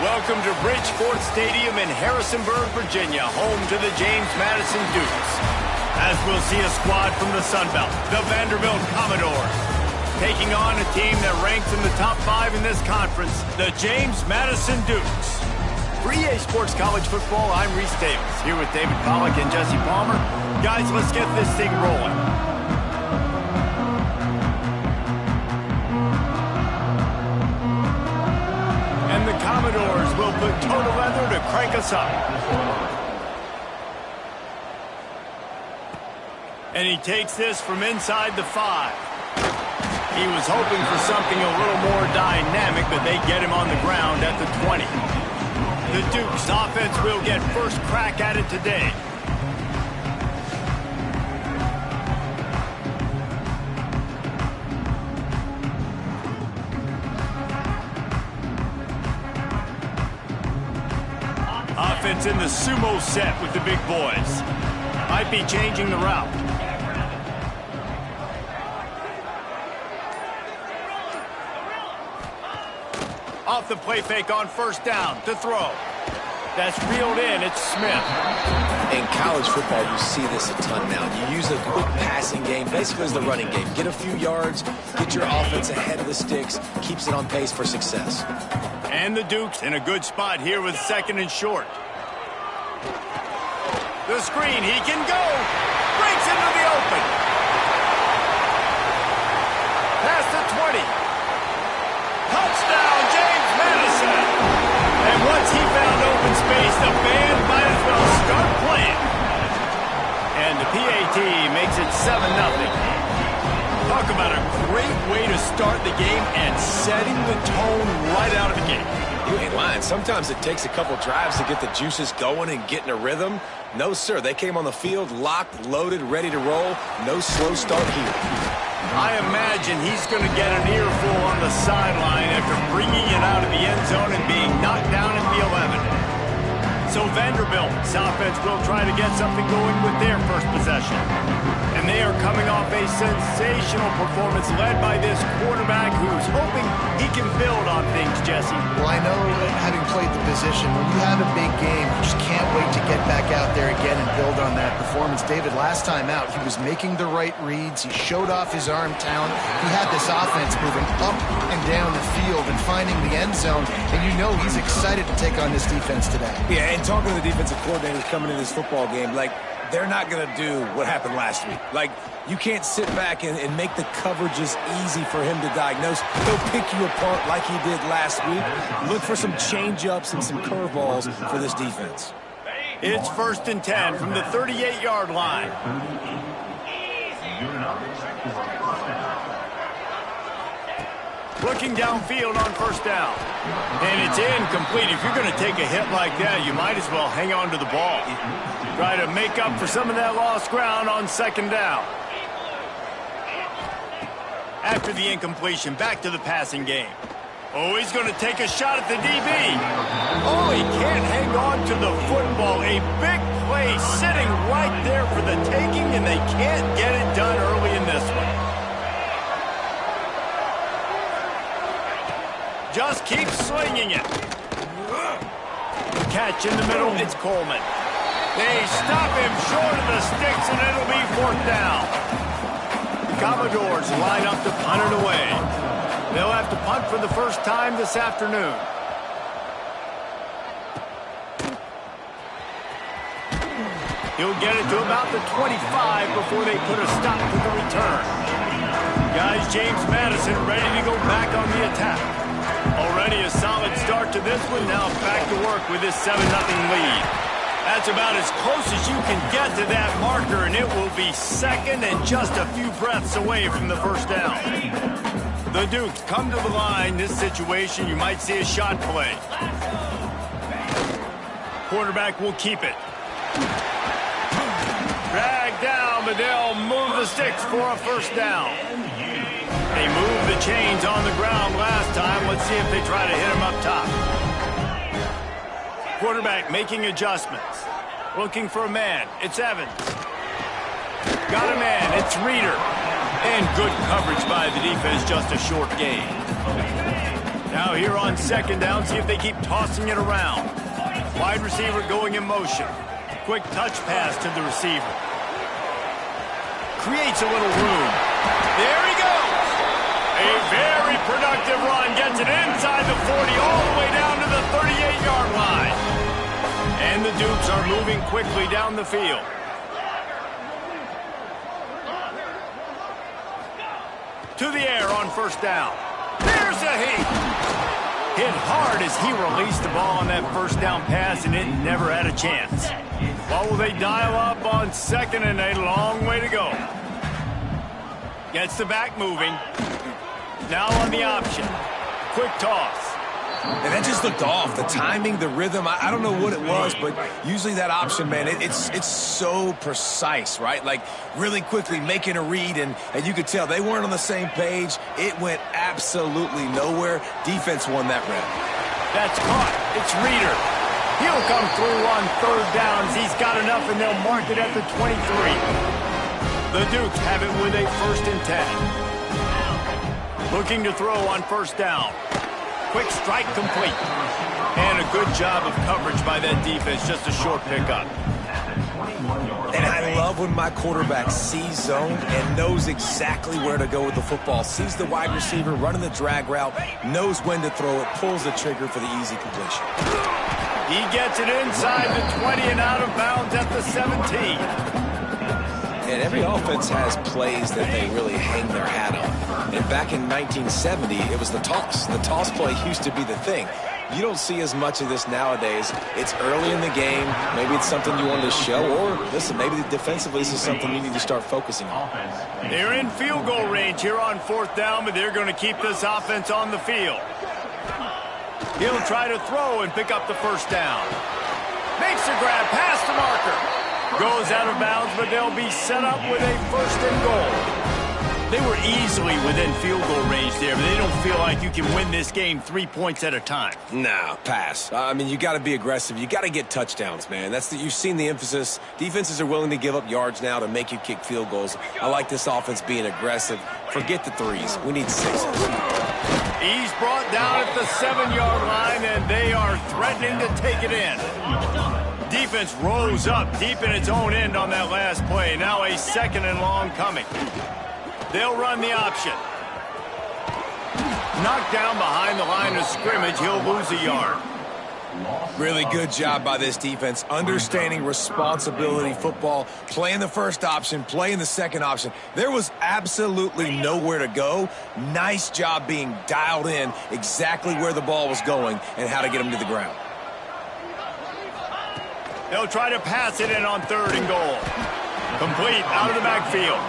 Welcome to Bridgeport Stadium in Harrisonburg, Virginia, home to the James Madison Dukes. As we'll see a squad from the Sun Belt, the Vanderbilt Commodores, taking on a team that ranks in the top 5 in this conference, the James Madison Dukes. For EA Sports College Football, I'm Reese Davis, here with David Pollack and Jesse Palmer. Guys, let's get this thing rolling. And the Commodores will put total leather to crank us up. And he takes this from inside the 5. He was hoping for something a little more dynamic, but they get him on the ground at the 20. The Dukes offense will get first crack at it today. Offense in the sumo set with the big boys. Might be changing the route. Off the play fake on first down to throw. That's reeled in. It's Smith. In college football, you see this a ton now. You use a quick passing game, basically as the running game. Get a few yards, get your offense ahead of the sticks, keeps it on pace for success. And the Dukes in a good spot here with 2nd and short. The screen, he can go. Breaks into the open. Past the 20. Touchdown, James Madison. And once he found open space, the band might as well start playing. And the PAT makes it 7-0. Talk about a great way to start the game and setting the tone right out of the gate. You ain't lying. Sometimes it takes a couple drives to get the juices going and get in a rhythm. No, sir. They came on the field, locked, loaded, ready to roll. No slow start here. I imagine he's going to get an earful on the sideline after bringing it out of the end zone and being knocked down at the 11. So Vanderbilt's offense will try to get something going with their first possession. And they are coming off a sensational performance led by this quarterback who's hoping he can build on things, Jesse. Well, I know having played the position, when you have a big game, you just can't wait to get back out there again and build on that performance. David, last time out, he was making the right reads. He showed off his arm talent. He had this offense moving up and down the field and finding the end zone. And you know he's excited to take on this defense today. Yeah, and talking to the defensive coordinators coming into this football game, like, they're not going to do what happened last week. Like, you can't sit back and make the coverages easy for him to diagnose. He'll pick you apart like he did last week. Look for some change-ups and some curveballs for this defense. It's 1st and 10 from the 38-yard line. Looking downfield on first down. And it's incomplete. If you're going to take a hit like that, you might as well hang on to the ball. Try to make up for some of that lost ground on 2nd down. After the incompletion, back to the passing game. Oh, he's going to take a shot at the DB. Oh, he can't hang on to the football. A big play sitting right there for the taking, and they can't get it done early in this one. Just keep slinging it. Catch in the middle, it's Coleman. They stop him short of the sticks, and it'll be 4th down. Commodores line up to punt it away. They'll have to punt for the first time this afternoon. He'll get it to about the 25 before they put a stop to the return. Guys, James Madison ready to go back on the attack. Already a solid start to this one. Now back to work with this 7-0 lead. That's about as close as you can get to that marker, and it will be 2nd and just a few breaths away from the first down. The Dukes come to the line. This situation, you might see a shot play. Quarterback will keep it. Dragged down, but they'll move the sticks for a first down. They moved the chains on the ground last time. Let's see if they try to hit him up top. Quarterback making adjustments. Looking for a man. It's Evans. Got a man. It's Reeder. And good coverage by the defense. Just a short gain. Now here on second down, see if they keep tossing it around. Wide receiver going in motion. Quick touch pass to the receiver. Creates a little room. There he goes. A very productive run. Gets it inside the 40 all the way down to the 38-yard line. And the Dukes are moving quickly down the field. To the air on first down. There's a hit hard as he released the ball on that first down pass, and it never had a chance. Well, will they dial up on second and a long way to go? Gets the back moving. Now on the option. Quick toss. And that just looked off. The timing, the rhythm, I don't know what it was, but usually that option, man, it's so precise, right? Like really quickly making a read, and you could tell they weren't on the same page. It went absolutely nowhere. Defense won that rep. That's caught. It's Reeder. He'll come through on third downs. He's got enough, and they'll mark it at the 23. The Dukes have it with a 1st and 10. Looking to throw on first down. Quick strike complete. And a good job of coverage by that defense. Just a short pickup. And I love when my quarterback sees zone and knows exactly where to go with the football. Sees the wide receiver running the drag route, knows when to throw it, pulls the trigger for the easy completion. He gets it inside the 20 and out of bounds at the 17. And every offense has plays that they really hang their hat on. And back in 1970, it was the toss. The toss play used to be the thing. You don't see as much of this nowadays. It's early in the game. Maybe it's something you wanted to show. Or, listen, maybe defensively this is something you need to start focusing on. They're in field goal range here on fourth down, but they're going to keep this offense on the field. He'll try to throw and pick up the first down. Makes a grab past the marker. Goes out of bounds, but they'll be set up with a 1st and goal. They were easily within field goal range there, but they don't feel like you can win this game 3 points at a time. No, pass. I mean, you got to be aggressive. You got to get touchdowns, man. You've seen the emphasis. Defenses are willing to give up yards now to make you kick field goals. I like this offense being aggressive. Forget the threes. We need 6s. He's brought down at the 7-yard line, and they are threatening to take it in. Defense rose up deep in its own end on that last play. Now a 2nd and long coming. They'll run the option. Knocked down behind the line of scrimmage. He'll lose a yard. Really good job by this defense. Understanding responsibility football. Playing the first option. Playing the second option. There was absolutely nowhere to go. Nice job being dialed in exactly where the ball was going and how to get him to the ground. They'll try to pass it in on 3rd and goal. Complete out of the backfield.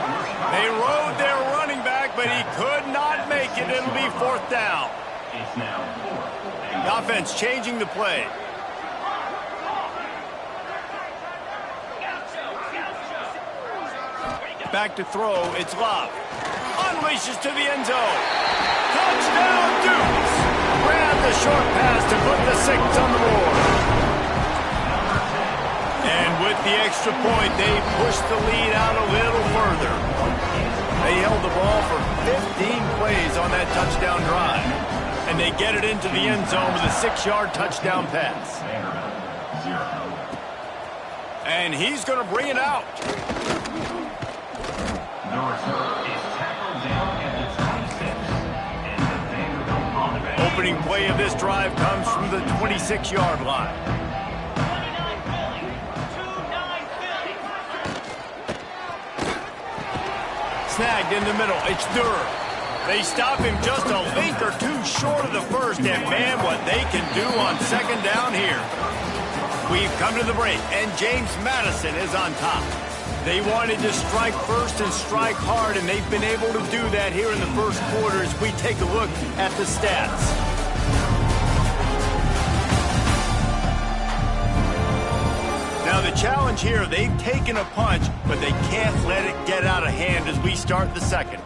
They rode their running back, but he could not make it. It'll be 4th down. The offense changing the play. Back to throw. It's Love. Unleashes to the end zone. Touchdown, Dukes. Grab the short pass to put the 6 on the board. And with the extra point, they pushed the lead out a little further. They held the ball for 15 plays on that touchdown drive. And they get it into the end zone with a 6-yard touchdown pass. And he's going to bring it out. Opening play of this drive comes from the 26-yard line. Snagged in the middle. It's Durr. They stop him just a length or two short of the first, and man, what they can do on 2nd down here. We've come to the break, and James Madison is on top. They wanted to strike first and strike hard, and they've been able to do that here in the first quarter as we take a look at the stats. Now the challenge here, they've taken a punch, but they can't let it get out of hand as we start the 2nd.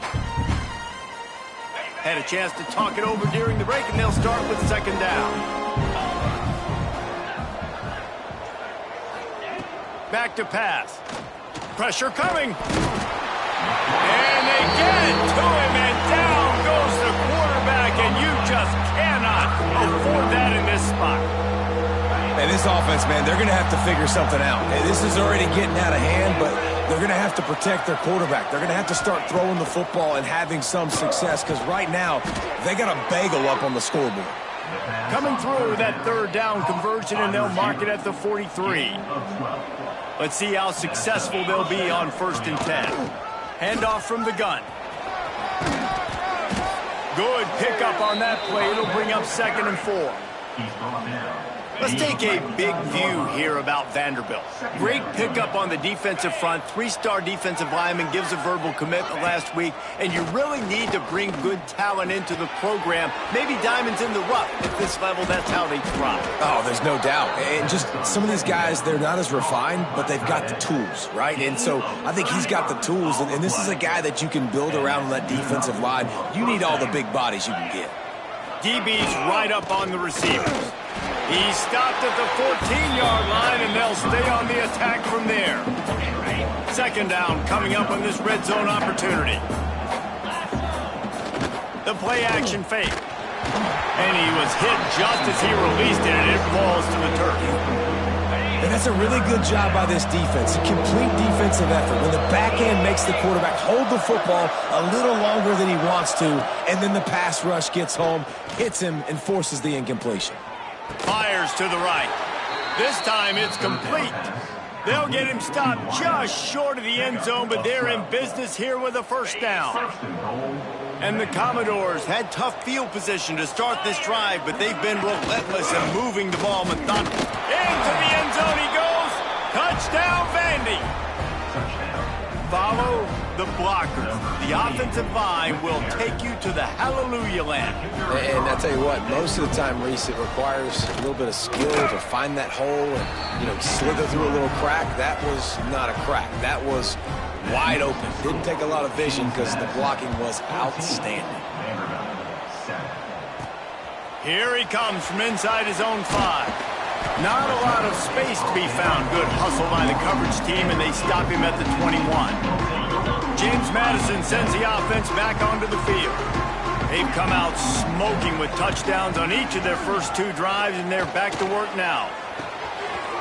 Had a chance to talk it over during the break, and they'll start with 2nd down. Back to pass. Pressure coming. And they get it to him, and down goes the quarterback, and you just cannot afford that in this spot. And this offense, man, they're going to have to figure something out. And this is already getting out of hand, but they're going to have to protect their quarterback. They're going to have to start throwing the football and having some success because right now they got a bagel up on the scoreboard. Coming through with that third down conversion, and they'll mark it at the 43. Let's see how successful they'll be on 1st and 10. Handoff from the gun. Good pickup on that play. It'll bring up 2nd and 4. Let's take a big view here about Vanderbilt. Great pickup on the defensive front. 3-star defensive lineman gives a verbal commitment last week, and you really need to bring good talent into the program. Maybe diamonds in the rough. At this level, that's how they thrive. Oh, there's no doubt. And just some of these guys, they're not as refined, but they've got the tools, right? And so I think he's got the tools, and this is a guy that you can build around on that defensive line. You need all the big bodies you can get. DB's right up on the receivers. He stopped at the 14-yard line, and they'll stay on the attack from there. 2nd down coming up on this red zone opportunity. The play action fake. And he was hit just as he released it, and it falls to the turf. And that's a really good job by this defense. A complete defensive effort. When the back end makes the quarterback hold the football a little longer than he wants to, and then the pass rush gets home, hits him, and forces the incompletion. Fires to the right. This time it's complete. They'll get him stopped just short of the end zone, but they're in business here with a 1st down. And the Commodores had tough field position to start this drive, but they've been relentless in moving the ball methodically. Into the end zone he goes. Touchdown, Vandy. Follow the blockers. The offensive line will take you to the hallelujah land. And I tell you what, most of the time, Reese, it requires a little bit of skill to find that hole and, slither through a little crack. That was not a crack. That was wide open. Didn't take a lot of vision because the blocking was outstanding. Here he comes from inside his own 5. Not a lot of space to be found. Good hustle by the coverage team, and they stop him at the 21. James Madison sends the offense back onto the field. They've come out smoking with touchdowns on each of their first 2 drives, and they're back to work now.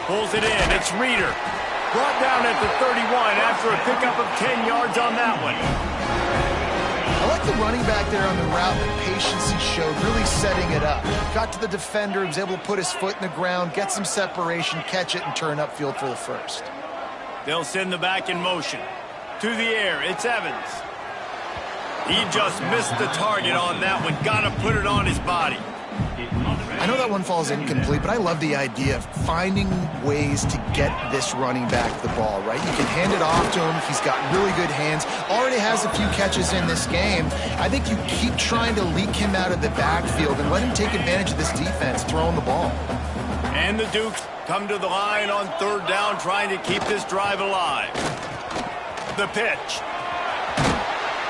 Pulls it in. It's Reeder. Brought down at the 31 after a pickup of 10 yards on that one. I like the running back there on the route, the patience he showed, really setting it up. Got to the defender, he was able to put his foot in the ground, get some separation, catch it, and turn upfield for the 1st. They'll send the back in motion. To the air, it's Evans. He just missed the target on that one. Got to put it on his body. I know that one falls incomplete, but I love the idea of finding ways to get this running back the ball, right? You can hand it off to him. He's got really good hands. Already has a few catches in this game. I think you keep trying to leak him out of the backfield and let him take advantage of this defense throwing the ball. And the Dukes come to the line on 3rd down, trying to keep this drive alive. The pitch.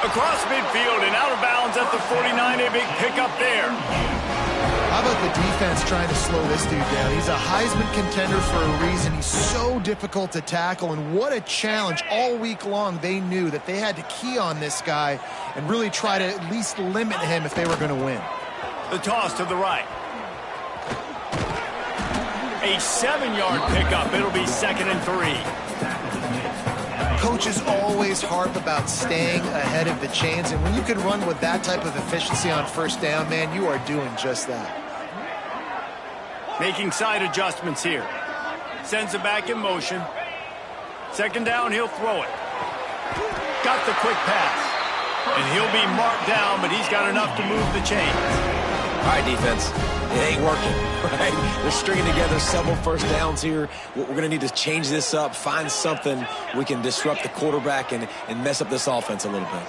Across midfield and out of bounds at the 49. A big pickup there. How about the defense trying to slow this dude down? He's a Heisman contender for a reason. He's so difficult to tackle, and what a challenge. All week long, they knew that they had to key on this guy and really try to at least limit him if they were going to win. The toss to the right. A 7-yard pickup. It'll be 2nd and 3. Coaches always harp about staying ahead of the chains, and when you can run with that type of efficiency on 1st down, man, you are doing just that. Making side adjustments here. Sends it back in motion. 2nd down, he'll throw it. Got the quick pass. And he'll be marked down, but he's got enough to move the chains. All right, defense. It ain't working, right? They're stringing together several 1st downs here. We're going to need to change this up, find something we can disrupt the quarterback and mess up this offense a little bit.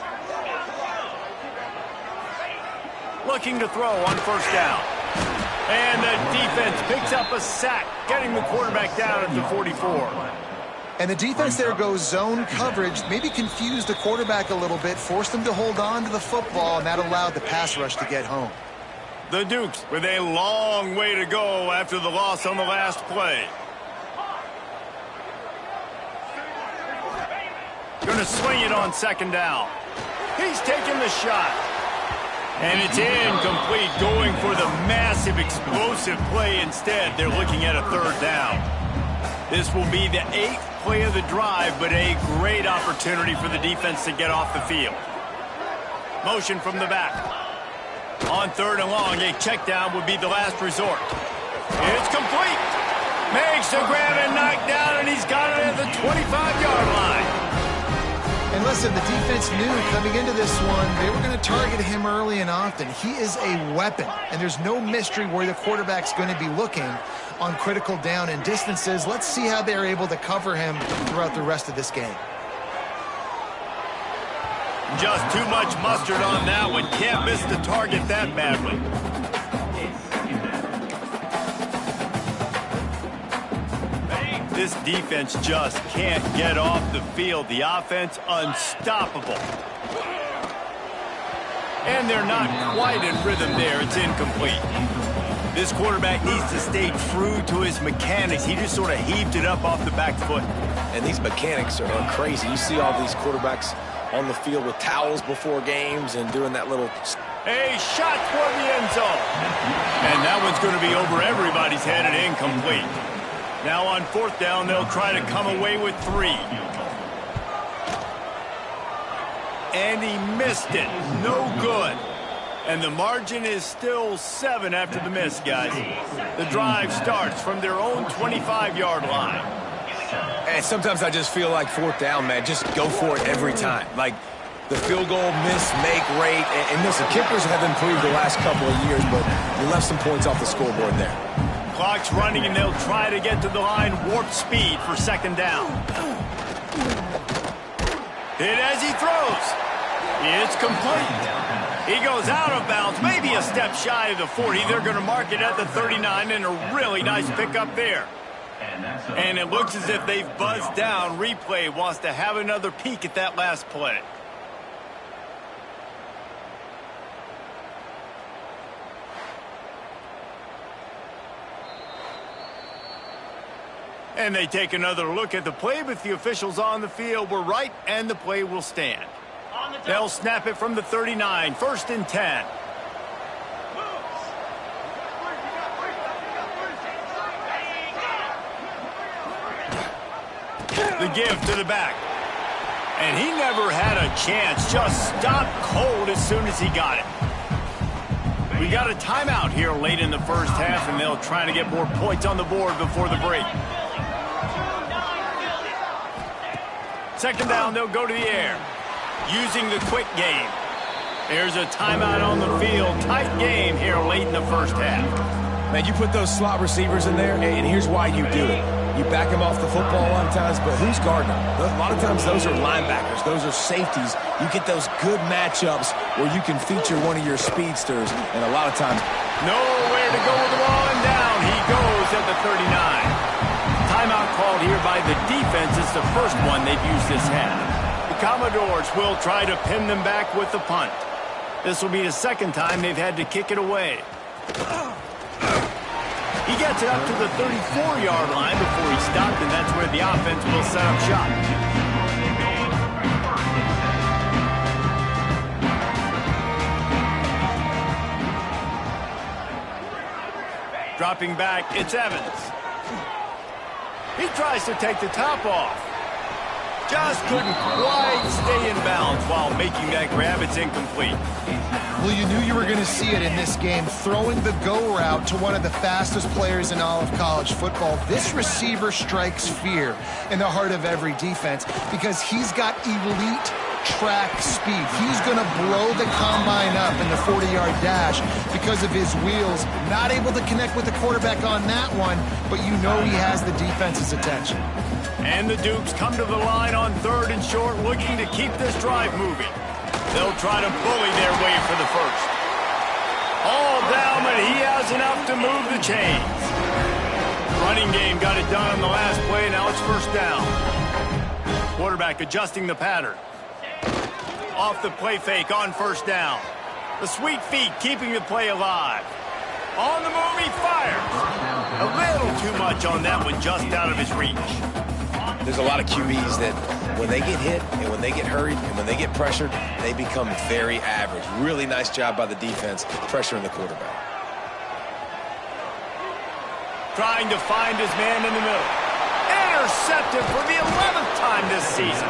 Looking to throw on 1st down. And the defense picks up a sack, getting the quarterback down at the 44. And the defense there goes zone coverage, maybe confused the quarterback a little bit, forced him to hold on to the football, and that allowed the pass rush to get home. The Dukes with a long way to go after the loss on the last play. Going to swing it on 2nd down. He's taking the shot. And it's incomplete, going for the massive explosive play instead. They're looking at a third down. This will be the 8th play of the drive, but a great opportunity for the defense to get off the field. Motion from the back. On third and long, a check down would be the last resort. It's complete. Makes the grab and knock down, and he's got it at the 25-yard line. And listen, the defense knew coming into this one, they were going to target him early and often. He is a weapon, and there's no mystery where the quarterback's going to be looking on critical down and distances. Let's see how they're able to cover him throughout the rest of this game. Just too much mustard on that one. Can't miss the target that badly. This defense just can't get off the field. The offense unstoppable. And they're not quite in rhythm there. It's incomplete. This quarterback needs to stay true to his mechanics. He just sort of heaved it up off the back foot. And these mechanics are crazy. You see all these quarterbacks on the field with towels before games and doing that little... A shot toward the end zone. And that one's going to be over everybody's head and incomplete. Now on fourth down, they'll try to come away with 3. And he missed it. No good. And the margin is still 7 after the miss, guys. The drive starts from their own 25-yard line. And sometimes I just feel like fourth down, man, just go for it every time. Like the field goal miss-make rate. And listen, kickers have improved the last couple of years, but you left some points off the scoreboard there. Clock's running, and they'll try to get to the line warp speed for second down. Hit as he throws. It's complete. He goes out of bounds, maybe a step shy of the 40. They're going to mark it at the 39, and a really nice pickup there. And it looks as if they've buzzed down. Replay wants to have another peek at that last play. And they take another look at the play, but the officials on the field were right, and the play will stand. They'll snap it from the 39, 1st and 10. The give to the back. And he never had a chance, just stopped cold as soon as he got it. We got a timeout here late in the first half, and they'll try to get more points on the board before the break. Second down, they'll go to the air, using the quick game. There's a timeout on the field. Tight game here late in the first half. Man, you put those slot receivers in there, and here's why you do it. You back them off the football a lot of times, but who's guarding them? A lot of times those are linebackers. Those are safeties. You get those good matchups where you can feature one of your speedsters, and a lot of times... Nowhere to go with the ball, and down he goes at the 39. Timeout called here by the defense. It's the first one they've used this half. The Commodores will try to pin them back with the punt. This will be the second time they've had to kick it away. He gets it up to the 34-yard line before he stopped, and that's where the offense will set up shop. Dropping back, it's Evans. He tries to take the top off. Just couldn't quite stay in bounds while making that grab. It's incomplete. Well, you knew you were going to see it in this game, throwing the go route to one of the fastest players in all of college football. This receiver strikes fear in the heart of every defense because he's got elite track speed. He's going to blow the combine up in the 40-yard dash because of his wheels. Not able to connect with the quarterback on that one, but you know he has the defense's attention. And the Dukes come to the line on 3rd and short, looking to keep this drive moving. They'll try to bully their way for the first. All down, but he has enough to move the chains. Running game got it done on the last play. Now it's first down. Quarterback adjusting the pattern. Off the play fake on first down. The sweet feet keeping the play alive. On the move, he fires. A little too much on that one, just out of his reach. There's a lot of QBs that when they get hit and when they get hurried and when they get pressured, they become very average. Really nice job by the defense pressuring the quarterback. Trying to find his man in the middle. Intercepted for the 11th time this season.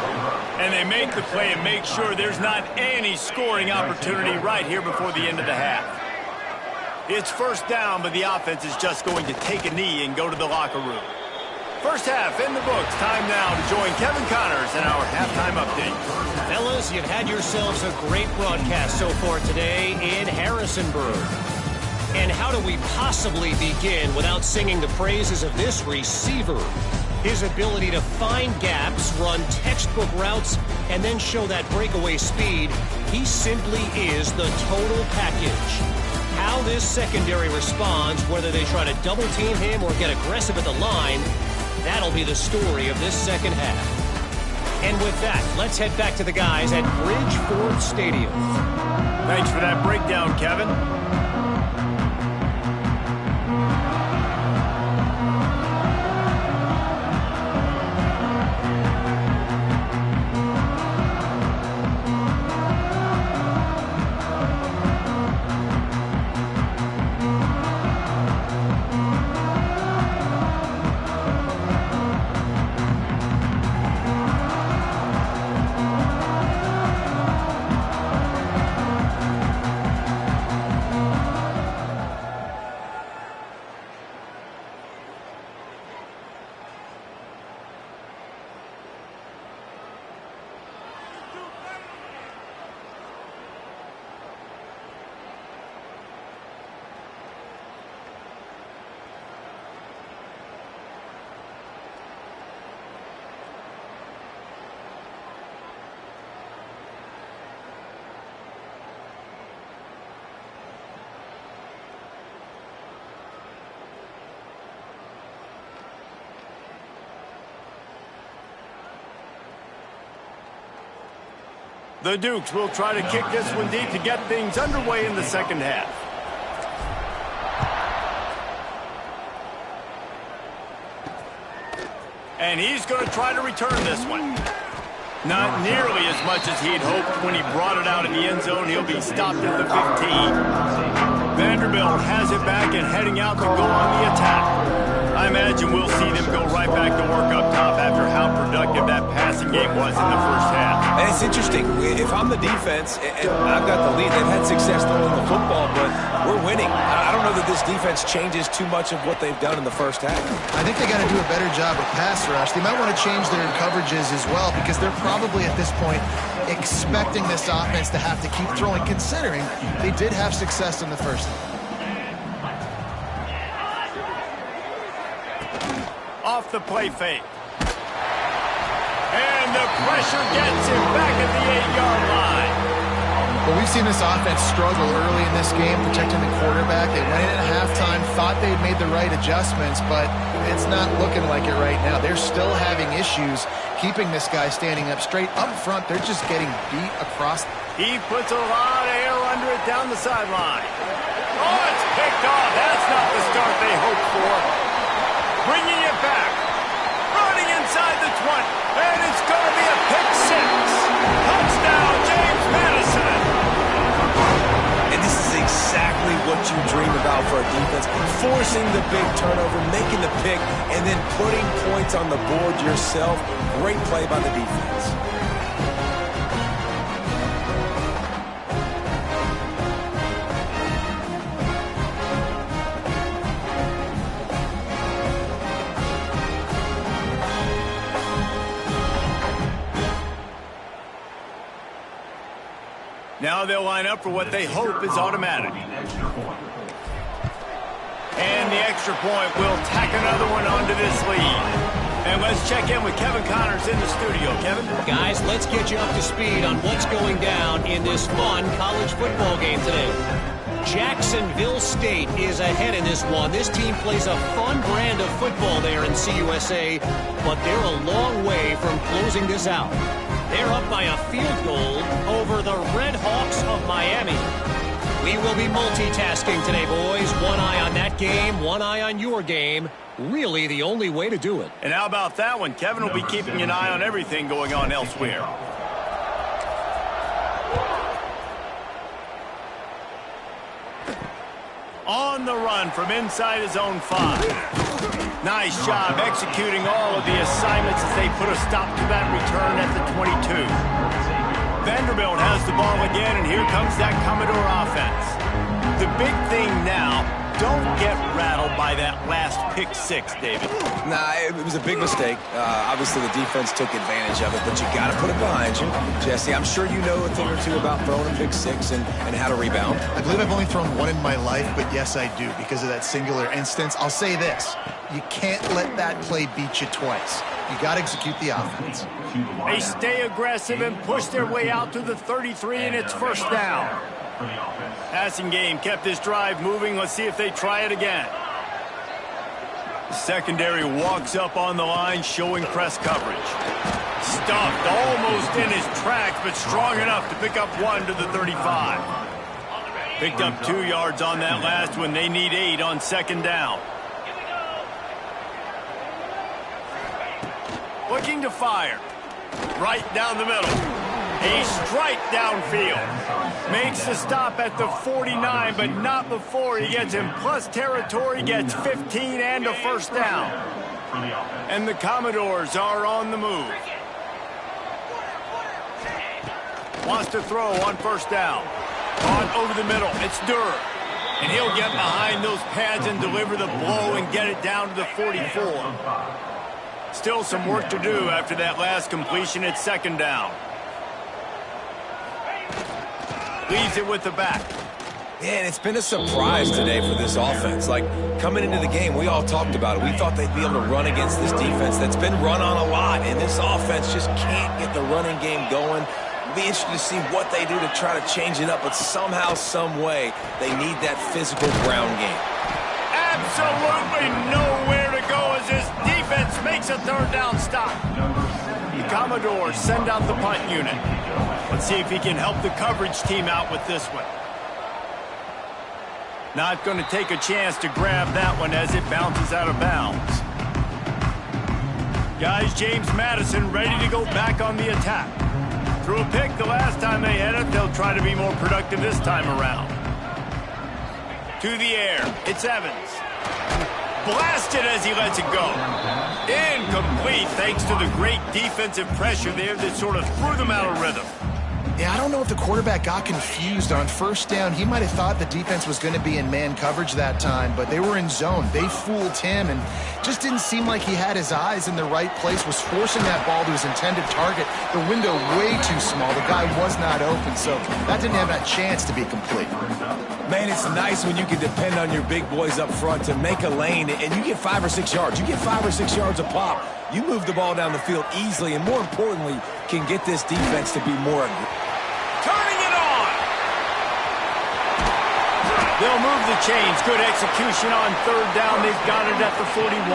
And they make the play and make sure there's not any scoring opportunity right here before the end of the half. It's first down, but the offense is just going to take a knee and go to the locker room. First half in the books. Time now to join Kevin Connors in our halftime update. Fellas, you've had yourselves a great broadcast so far today in Harrisonburg. And how do we possibly begin without singing the praises of this receiver? His ability to find gaps, run textbook routes, and then show that breakaway speed. He simply is the total package. How this secondary responds, whether they try to double team him or get aggressive at the line, that'll be the story of this second half. And with that, let's head back to the guys at Bridgeford Stadium. Thanks for that breakdown, Kevin. The Dukes will try to kick this one deep to get things underway in the second half. And he's going to try to return this one. Not nearly as much as he'd hoped when he brought it out in the end zone. He'll be stopped at the 15. Vanderbilt has it back and heading out to go on the attack. I imagine we'll see them go right back to work up top after how productive that passing game was in the first half. And it's interesting. If I'm the defense and I've got the lead, they've had success throwing the football, but we're winning. I don't know that this defense changes too much of what they've done in the first half. I think they got to do a better job with pass rush. They might want to change their coverages as well because they're probably at this point expecting this offense to have to keep throwing, considering they did have success in the first half. Off the play fake. And the pressure gets him back at the 8-yard line. Well, we've seen this offense struggle early in this game, protecting the quarterback. They went in at halftime, thought they'd made the right adjustments, but it's not looking like it right now. They're still having issues keeping this guy standing up straight. Up front, they're just getting beat across. He puts a lot of air under it down the sideline. Oh, it's picked off. That's not the start they hoped for. Bringing it back. Running inside the 20. And it's going to be a pick six. Touchdown, James Madison. And this is exactly what you dream about for a defense. Forcing the big turnover, making the pick, and then putting points on the board yourself. Great play by the defense. Now they'll line up for what they hope is automatic. And the extra point will tack another one onto this lead. And let's check in with Kevin Connors in the studio. Kevin? Guys, let's get you up to speed on what's going down in this fun college football game today. Jacksonville State is ahead in this one. This team plays a fun brand of football there in CUSA, but they're a long way from closing this out. They're up by a field goal over the Red Hawks of Miami. We will be multitasking today, boys. One eye on that game, one eye on your game. Really the only way to do it. And how about that one? Kevin will be keeping an eye on everything going on elsewhere. On the run from inside his own 5. Nice job executing all of the assignments as they put a stop to that return at the 22. Vanderbilt has the ball again, and here comes that Commodore offense. The big thing now, don't get rattled by that last pick 6, David. Nah, it was a big mistake. Obviously, the defense took advantage of it, but you got to put it behind you. Jesse, I'm sure you know a thing or two about throwing a pick 6 and how to rebound. I believe I've only thrown one in my life, but yes, I do, because of that singular instance. I'll say this. You can't let that play beat you twice. You got to execute the offense. They stay aggressive and push their way out to the 33, and it's first down. Passing game kept this drive moving. Let's see if they try it again. The secondary walks up on the line, showing press coverage. Stuffed almost in his tracks, but strong enough to pick up 1 to the 35. Picked up 2 yards on that last one. They need 8 on second down. Looking to fire. Right down the middle. A strike downfield. Makes the stop at the 49, but not before he gets in plus territory, gets 15 and a first down. And the Commodores are on the move. Wants to throw on first down. On over the middle. It's Durr. And he'll get behind those pads and deliver the blow and get it down to the 44. Still some work to do after that last completion at second down. Leaves it with the back. Yeah, and it's been a surprise today for this offense. Like, coming into the game, we all talked about it. We thought they'd be able to run against this defense that's been run on a lot, and this offense just can't get the running game going. It'll be interesting to see what they do to try to change it up, but somehow, some way, they need that physical ground game. Absolutely nowhere to go as this defense makes a third down stop. The Commodores send out the punt unit. Let's see if he can help the coverage team out with this one. Not going to take a chance to grab that one as it bounces out of bounds. Guys, James Madison ready to go back on the attack. Threw a pick the last time they had it. They'll try to be more productive this time around. To the air. It's Evans. Blasted as he lets it go. Incomplete thanks to the great defensive pressure there that sort of threw them out of rhythm. Yeah, I don't know if the quarterback got confused on first down. He might have thought the defense was going to be in man coverage that time, but they were in zone. They fooled him and just didn't seem like he had his eyes in the right place, was forcing that ball to his intended target. The window way too small. The guy was not open, so that didn't have that chance to be complete. Man, it's nice when you can depend on your big boys up front to make a lane, and you get 5 or 6 yards. You get 5 or 6 yards a pop. You move the ball down the field easily, and more importantly, can get this defense to be more aggressive. Turning it on! They'll move the chains. Good execution on third down. They've got it at the 41.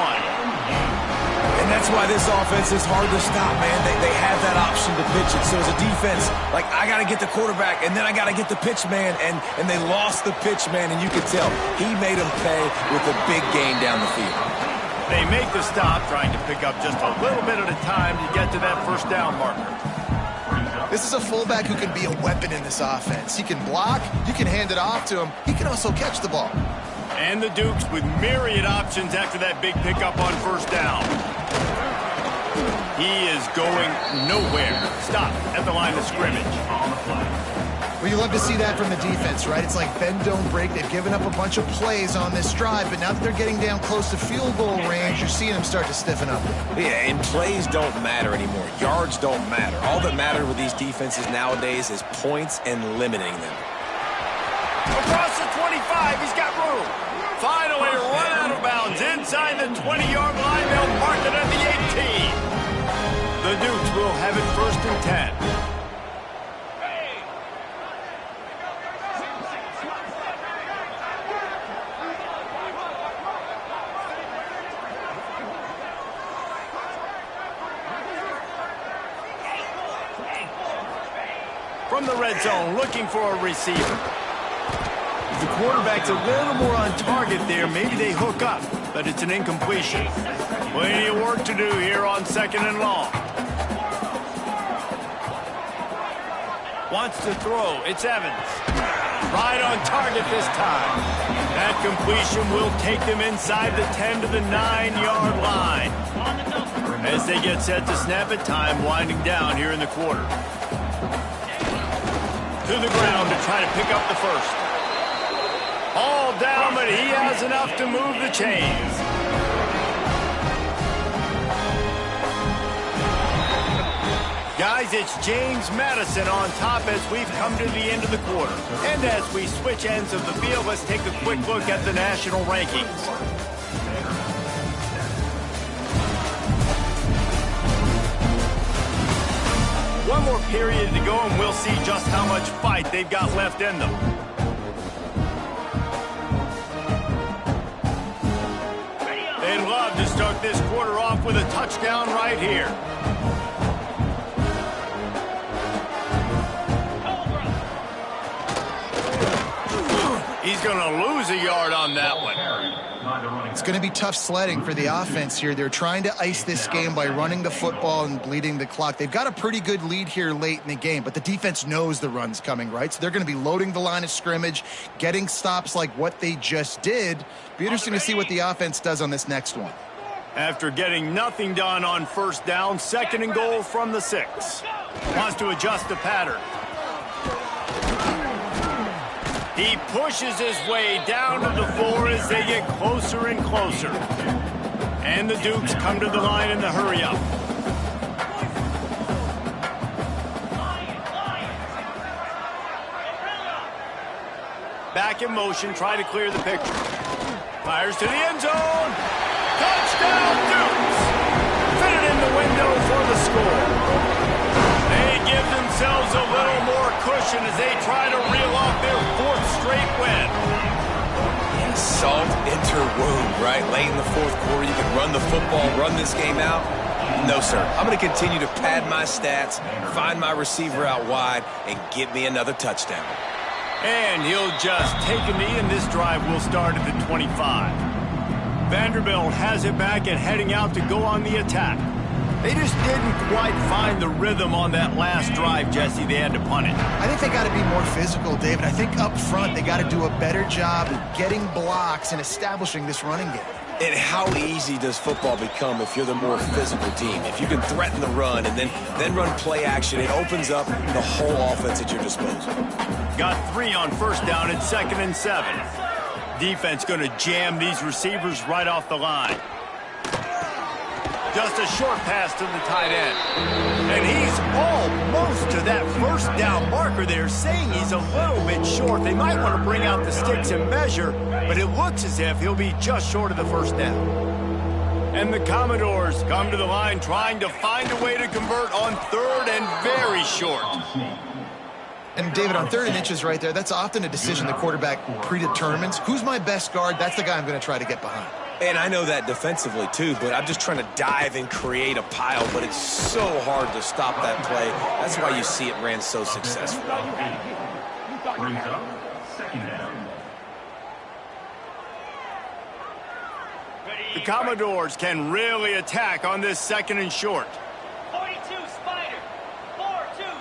And that's why this offense is hard to stop, man. They have that option to pitch it. So as a defense, like, I got to get the quarterback, and then I got to get the pitch man, and they lost the pitch man, and you could tell he made them pay with a big gain down the field. They make the stop, trying to pick up just a little bit at a time to get to that first down marker. This is a fullback who can be a weapon in this offense. He can block, you can hand it off to him, he can also catch the ball. And the Dukes with myriad options after that big pickup on first down. He is going nowhere. Stop at the line of scrimmage. Well, you love to see that from the defense, right? It's like bend, don't break. They've given up a bunch of plays on this drive, but now that they're getting down close to field goal range, you're seeing them start to stiffen up. Yeah, and plays don't matter anymore. Yards don't matter. All that matters with these defenses nowadays is points and limiting them. Across the 25, he's got room. Finally run out of bounds inside the 20-yard line. They'll mark it at the 18. The Dukes will have it first and 10. From the red zone, looking for a receiver. the quarterback's a little more on target there, maybe they hook up, but it's an incompletion. Plenty of work to do here on 2nd and long. Wants to throw. It's Evans. Right on target this time. That completion will take them inside the 10 to the 9-yard line. As they get set to snap it, time winding down here in the quarter. To the ground to try to pick up the first. All down, but he has enough to move the chains. Guys, it's James Madison on top as we've come to the end of the quarter. And as we switch ends of the field, let's take a quick look at the national rankings. One more period to go, and we'll see just how much fight they've got left in them. They'd love to start this quarter off with a touchdown right here. He's going to lose a yard on that one. It's going to be tough sledding for the offense here. They're trying to ice this game by running the football and bleeding the clock. They've got a pretty good lead here late in the game, but the defense knows the run's coming, right? So they're going to be loading the line of scrimmage, getting stops like what they just did. Be interesting to see what the offense does on this next one. After getting nothing done on first down, 2nd and goal from the 6. Wants to adjust the pattern. He pushes his way down to the 4 as they get closer and closer. And the Dukes come to the line in the hurry-up. Back in motion, try to clear the picture. Fires to the end zone. Touchdown, Dukes! Fit it in the window for the score. They give themselves a little more cushion as they try to reel off their 4th straight win. Salt enter wound, right? Late in the 4th quarter, you can run the football, run this game out. No, sir. I'm going to continue to pad my stats, find my receiver out wide, and get me another touchdown. And he'll just take a knee, and this drive will start at the 25. Vanderbilt has it back and heading out to go on the attack. They just didn't quite find the rhythm on that last drive, Jesse. They had to punt it. I think they got to be more physical, David. I think up front they got to do a better job of getting blocks and establishing this running game. And how easy does football become if you're the more physical team? If you can threaten the run and then run play action, it opens up the whole offense at your disposal. Got 3 on first down at 2nd and 7. Defense going to jam these receivers right off the line. Just a short pass to the tight end. And he's almost to that first down marker there, saying he's a little bit short. They might want to bring out the sticks and measure, but it looks as if he'll be just short of the first down. And the Commodores come to the line trying to find a way to convert on 3rd and very short. And, David, on 3rd and inches right there, that's often a decision the quarterback predetermines. Who's my best guard? That's the guy I'm going to try to get behind. And I know that defensively, too, but I'm just trying to dive and create a pile, but it's so hard to stop that play. That's why you see it ran so successfully. The Commodores can really attack on this 2nd and short. 42 Spider, 4-2.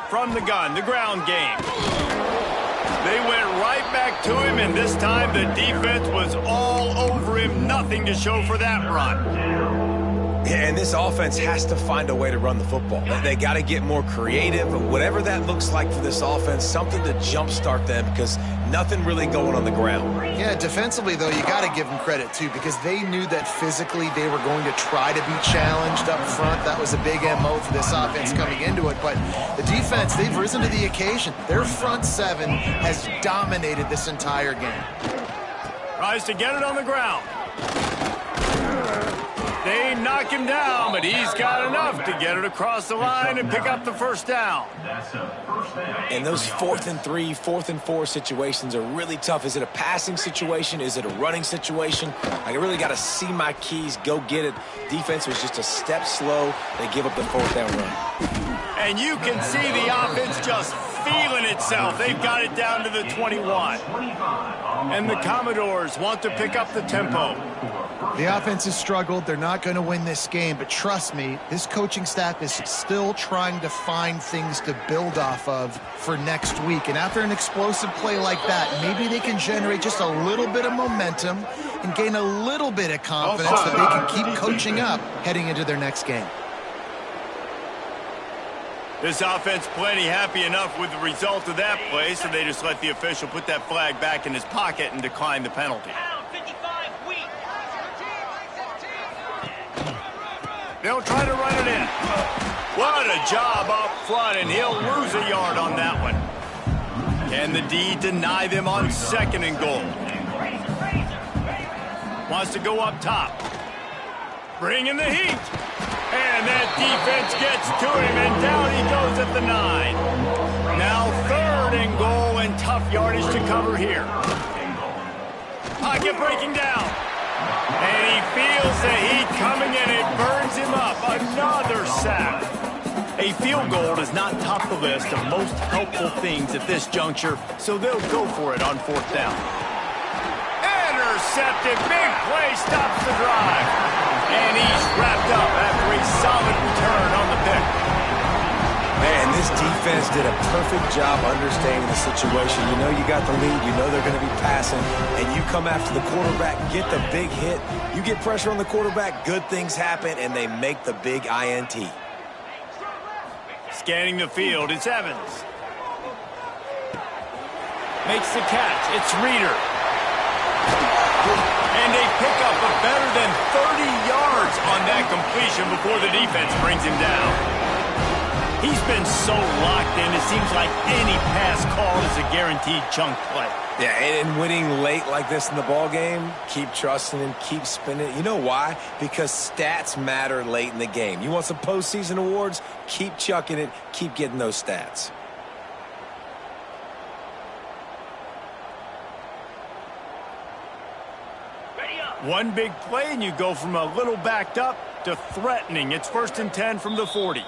From the gun, the ground game. They went right back to him, and this time the defense was all over him. Nothing to show for that run. Yeah, and this offense has to find a way to run the football. They got to get more creative, whatever that looks like for this offense, something to jumpstart them because nothing really going on the ground. Yeah, defensively, though, you got to give them credit, too, because they knew that physically they were going to try to be challenged up front. That was a big MO for this offense coming into it. But the defense, they've risen to the occasion. Their front 7 has dominated this entire game. Tries to get it on the ground. They knock him down, but he's got enough to get it across the line and pick up the first down. And those 4th and 3, 4th and 4 situations are really tough. Is it a passing situation? Is it a running situation? I really got to see my keys, go get it. Defense was just a step slow. They give up the 4th down run. And you can see the offense just feeling itself. They've got it down to the 21. And the Commodores want to pick up the tempo. The offense has struggled. They're not going to win this game, but trust me, this coaching staff is still trying to find things to build off of for next week. And after an explosive play like that, maybe they can generate just a little bit of momentum and gain a little bit of confidence that they can keep coaching up heading into their next game. This offense plenty happy enough with the result of that play, so they just let the official put that flag back in his pocket and decline the penalty. They'll try to run it in. What a job up front, and he'll lose a yard on that one. Can the D deny them on 2nd and goal? Wants to go up top. Bring in the heat. And that defense gets to him, and down he goes at the 9. Now 3rd and goal, and tough yardage to cover here. Pocket breaking down. And he feels the heat coming in. It burns him up. Another sack. A field goal does not top the list of most helpful things at this juncture, so they'll go for it on 4th down. Intercepted. Big play stops the drive. And he's wrapped up after a solid return on the pick. Man, this defense did a perfect job understanding the situation. You know you got the lead. You know they're going to be passing. And you come after the quarterback, get the big hit. You get pressure on the quarterback, good things happen, and they make the big INT. Scanning the field, it's Evans. Makes the catch. It's Reeder. And they pick up a better than 30 yards on that completion before the defense brings him down. He's been so locked in, it seems like any pass call is a guaranteed chunk play. Yeah, and winning late like this in the ball game, keep trusting him, keep spinning. You know why? Because stats matter late in the game. You want some postseason awards? Keep chucking it, keep getting those stats. One big play, and you go from a little backed up to threatening. It's 1st and 10 from the 40.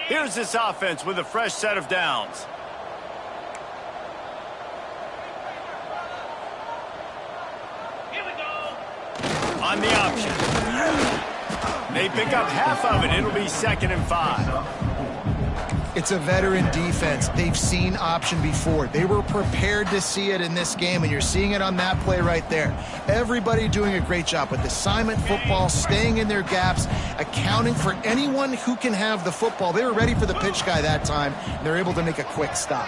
Here's this offense with a fresh set of downs. On the option. They pick up half of it. It'll be 2nd and 5. It's a veteran defense. They've seen option before. They were prepared to see it in this game, and you're seeing it on that play right there. Everybody doing a great job with assignment football, staying in their gaps, accounting for anyone who can have the football. They were ready for the pitch guy that time, and they're able to make a quick stop.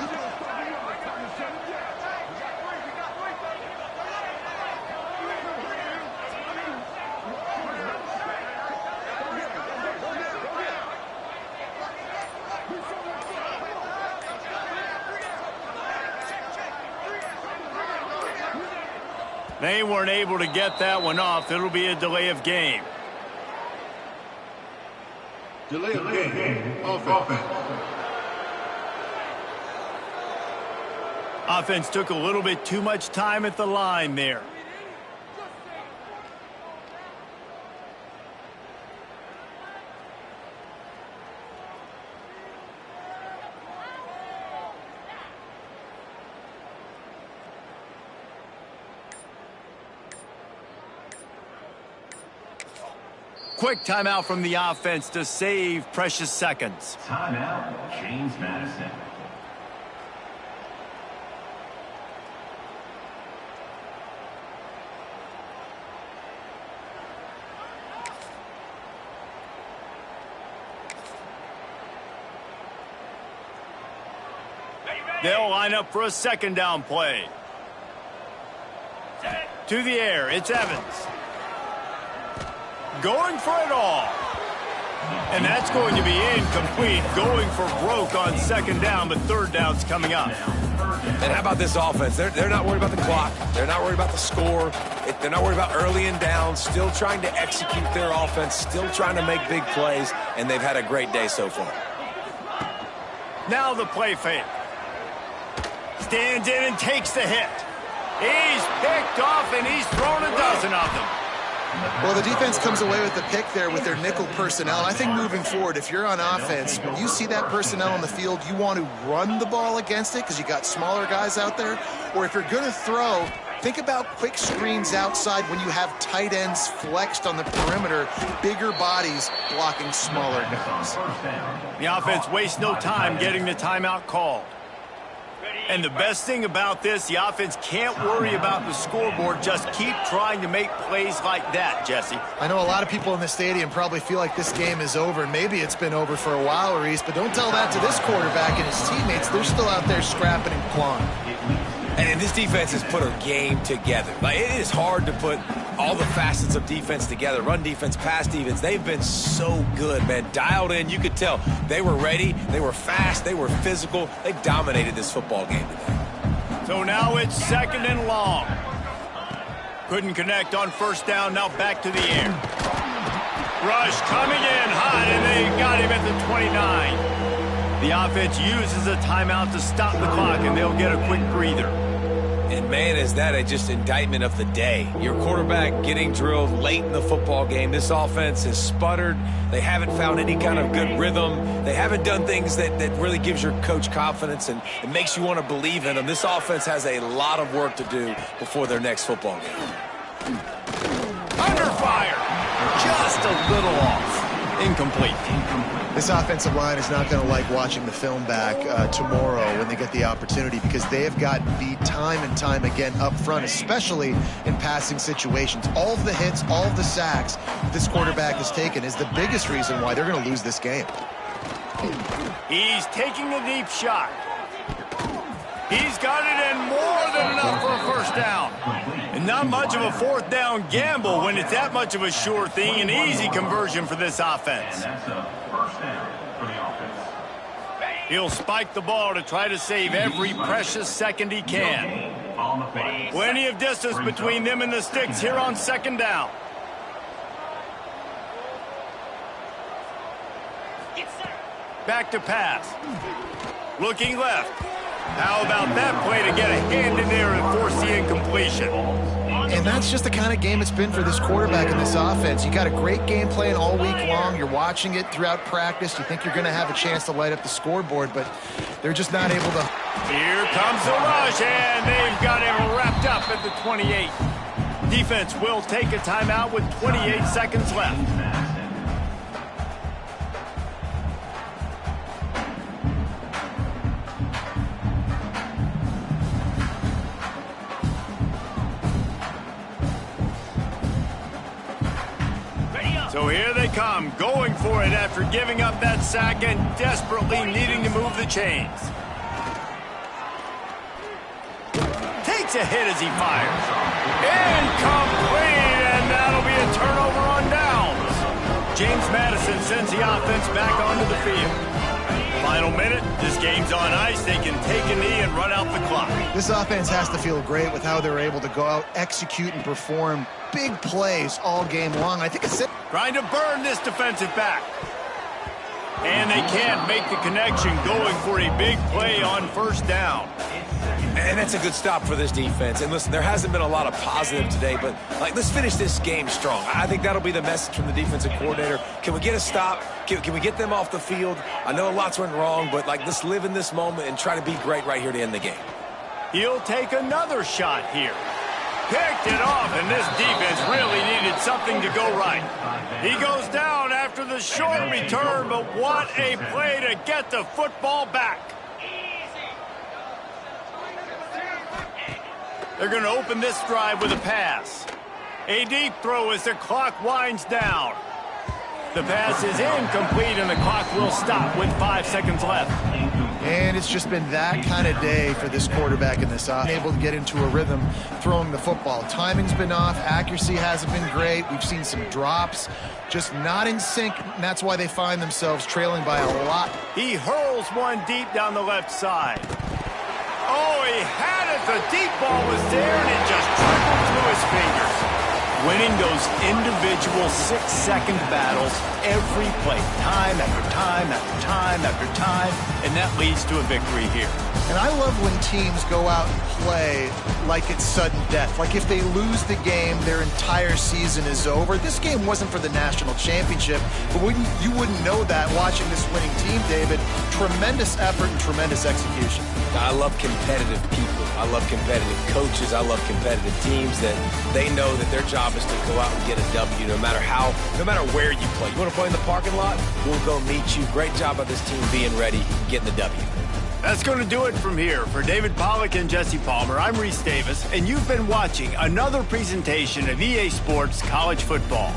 They weren't able to get that one off. It'll be a delay of game. Delay of game. Offense. Offense took a little bit too much time at the line there. Quick timeout from the offense to save precious seconds. Timeout, James Madison. They'll line up for a 2nd down play. To the air, it's Evans. Going for it all. And that's going to be incomplete. Going for broke on 2nd down, but 3rd down's coming up. And how about this offense? They're not worried about the clock. They're not worried about the score. They're not worried about early and down. Still trying to execute their offense. Still trying to make big plays. And they've had a great day so far. Now the play fake. Stands in and takes the hit. He's picked off, and he's thrown a dozen of them. Well, the defense comes away with the pick there with their nickel personnel. I think moving forward, if you're on offense, when you see that personnel on the field, you want to run the ball against it because you got smaller guys out there. Or if you're going to throw, think about quick screens outside when you have tight ends flexed on the perimeter, bigger bodies blocking smaller guys. The offense wastes no time getting the timeout called. And the best thing about this, the offense can't worry about the scoreboard. Just keep trying to make plays like that, Jesse. I know a lot of people in the stadium probably feel like this game is over, and maybe it's been over for a while, Reese, but don't tell that to this quarterback and his teammates. They're still out there scrapping and clawing. And this defense has put a game together. Like, it is hard to put all the facets of defense together. Run defense, pass defense. They've been so good, man. Dialed in. You could tell they were ready. They were fast. They were physical. They dominated this football game today. So now it's 2nd and long. Couldn't connect on 1st down. Now back to the air. Rush coming in hot, and they got him at the 29. The offense uses a timeout to stop the clock, and they'll get a quick breather. And, man, is that a just indictment of the day. Your quarterback getting drilled late in the football game. This offense has sputtered. They haven't found any kind of good rhythm. They haven't done things that really gives your coach confidence and makes you want to believe in them. This offense has a lot of work to do before their next football game. Under fire. Just a little off. Incomplete. This offensive line is not going to like watching the film back tomorrow when they get the opportunity, because they have gotten beat time and time again up front, especially in passing situations. All of the hits, all of the sacks that this quarterback has taken is the biggest reason why they're going to lose this game. He's taking a deep shot. He's got it in more than enough for a 1st down. And not much of a 4th down gamble when it's that much of a sure thing. An easy conversion for this offense. He'll spike the ball to try to save every precious second he can. Plenty of distance between them and the sticks here on 2nd down. Back to pass. Looking left. How about that play to get a hand in there and force the incompletion? And that's just the kind of game it's been for this quarterback and this offense. You got a great game plan all week long. You're watching it throughout practice. You think you're going to have a chance to light up the scoreboard, but they're just not able to. Here comes the rush, and they've got him wrapped up at the 28. Defense will take a timeout with 28 seconds left. So here they come, going for it after giving up that sack and desperately needing to move the chains. Takes a hit as he fires. Incomplete, and that'll be a turnover on downs. James Madison sends the offense back onto the field. Final minute, this game's on ice. They can take a knee and run out the clock. This offense has to feel great with how they're able to go out, execute, and perform big plays all game long. I think it's it. Trying to burn this defensive back. And they can't make the connection, going for a big play on 1st down. And that's a good stop for this defense. And listen, there hasn't been a lot of positive today, but let's finish this game strong. I think that'll be the message from the defensive coordinator. Can we get a stop? Can we get them off the field? I know lots went wrong, but let's live in this moment and try to be great right here to end the game. He'll take another shot here. Picked it off, and this defense really needed something to go right. He goes down after the short return, but what a play to get the football back. They're going to open this drive with a pass. A deep throw as the clock winds down. The pass is incomplete, and the clock will stop with 5 seconds left. And it's just been that kind of day for this quarterback in this offense. Able to get into a rhythm throwing the football. Timing's been off. Accuracy hasn't been great. We've seen some drops. Just not in sync, and that's why they find themselves trailing by a lot. He hurls one deep down the left side. Oh, he had it. The deep ball was there, and it just trickled through his fingers. winning those individual 6-second battles every play, time after time after time after time, and that leads to a victory here. And I love when teams go out and play like it's sudden death. Like if they lose the game, their entire season is over. This game wasn't for the national championship, but you wouldn't know that watching this winning team, David. Tremendous effort and tremendous execution. I love competitive people. I love competitive coaches. I love competitive teams that they know that their job is to go out and get a W no matter where you play. You want to play in the parking lot? We'll go meet you. Great job by this team being ready, getting the W. That's going to do it from here. For David Pollack and Jesse Palmer, I'm Reese Davis, and you've been watching another presentation of EA Sports College Football.